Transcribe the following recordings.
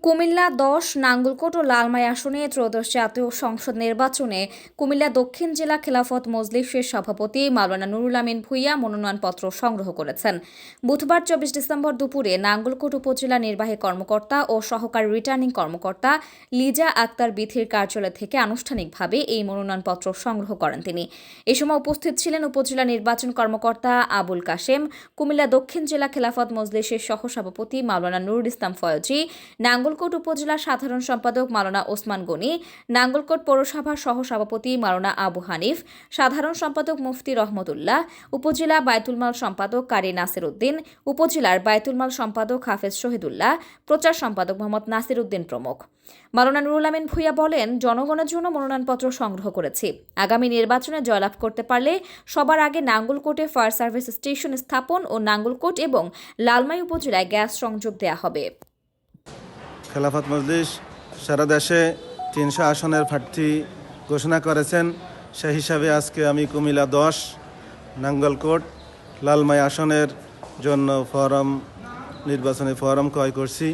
কুমিল্লা ১০ নাঙ্গলকোট ও লালমাই আসনে ত্রয়োদশ জাতীয় সংসদ নির্বাচনে কুমিল্লা দক্ষিণ জেলা খেলাফত মজলিসের সভাপতি মাওলানা নুরুল আমিন ভূঁইয়া মনোনয়নপত্র সংগ্রহ করেছেন। বুধবার ২৪ ডিসেম্বর দুপুরে নাঙ্গলকোট উপজেলা নির্বাহী কর্মকর্তা ও সহকারী রিটার্নিং কর্মকর্তা লিজা আক্তার বিথির কার্যালয় থেকে আনুষ্ঠানিকভাবে এই মনোনয়নপত্র সংগ্রহ করেন তিনি। এ সময় উপস্থিত ছিলেন উপজেলা নির্বাচন কর্মকর্তা আবুল কাশেম, কুমিল্লা দক্ষিণ জেলা খেলাফত মজলিসের সহসভাপতি মাওলানা নুরুল ইসলাম ফয়জি, নাঙ্গলকোট উপজেলা সাধারণ সম্পাদক মাওলানা ওসমান গনি, নাঙ্গলকোট পৌরসভার সহসভাপতি মাওলানা আবু হানিফ, সাধারণ সম্পাদক মুফতি রহমতুল্লাহ, উপজেলা বায়তুল মাল সম্পাদক কারি নাসির উদ্দিন, উপজেলার বায়তুল মাল সম্পাদক হাফেজ শহীদুল্লাহ, প্রচার সম্পাদক মোহাম্মদ নাসির উদ্দিন প্রমুখ। মাওলানা নুরুল আমিন ভূঁইয়া বলেন, জনগণের জন্য মনোনয়নপত্র সংগ্রহ করেছি। আগামী নির্বাচনে জয়লাভ করতে পারলে সবার আগে নাঙ্গলকোটে ফায়ার সার্ভিস স্টেশন স্থাপন ও নাঙ্গলকোট এবং লালমাই উপজেলায় গ্যাস সংযোগ দেওয়া হবে। খেলাফত মজলিস সারা দেশে ৩০০ আসনের প্রার্থী ঘোষণা করেছেন। সেই হিসাবে আজকে আমি কুমিল্লা ১০ নাঙ্গলকোট লালমাই আসনের জন্য নির্বাচনী ফরম ক্রয় করছি।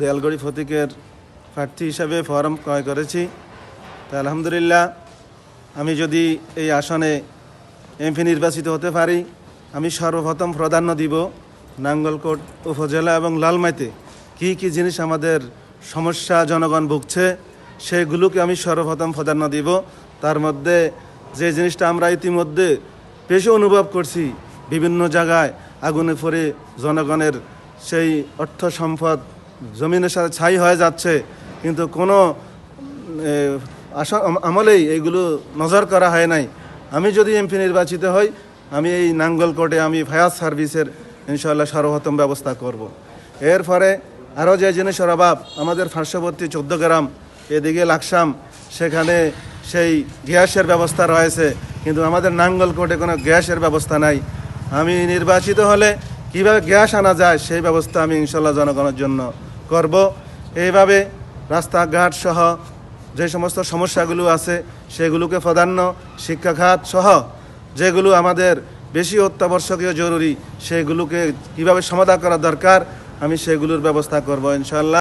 দেয়ালগড়ি ফতিকের প্রার্থী হিসাবে ফরম ক্রয় করেছি। তা আলহামদুলিল্লাহ, আমি যদি এই আসনে এমপি নির্বাচিত হতে পারি, আমি সর্বপ্রথম প্রাধান্য দিব নাঙ্গলকোট উপজেলা এবং লালমাইতে কি জিনিস আমাদের সমস্যা জনগণ ভুগছে সেগুলোকে আমি সর্বপ্রথম প্রাধান্য দিব। তার মধ্যে যে জিনিসটা আমরা ইতিমধ্যে বেশি অনুভব করছি, বিভিন্ন জায়গায় আগুনে পড়ে জনগণের সেই অর্থ সম্পদ জমিনের সাথে ছাই হয়ে যাচ্ছে, কিন্তু কোনো আমলেই এইগুলো নজর করা হয় নাই। আমি যদি এমপি নির্বাচিত হই, আমি এই নাঙ্গলকোটে আমি ফায়ার সার্ভিসের ইনশাআল্লাহ সর্বপ্রথম ব্যবস্থা করব। এরপরে আরও যে জিনিসের অভাব, আমাদের পার্শ্ববর্তী ১৪ গ্রাম এদিকে লাকসাম, সেখানে সেই গ্যাসের ব্যবস্থা রয়েছে, কিন্তু আমাদের নাঙ্গলকোটে কোনো গ্যাসের ব্যবস্থা নাই। আমি নির্বাচিত হলে কিভাবে গ্যাস আনা যায় সেই ব্যবস্থা আমি ইনশাল্লাহ জনগণের জন্য করব। এইভাবে রাস্তাঘাট সহ যে সমস্ত সমস্যাগুলো আছে সেগুলোকে প্রাধান্য, শিক্ষা খাত সহ যেগুলো আমাদের বেশি অত্যাবশ্যকীয় জরুরি সেগুলোকে কিভাবে সমাধান করা দরকার আমি সেগুলোর ব্যবস্থা করব ইনশাল্লাহ।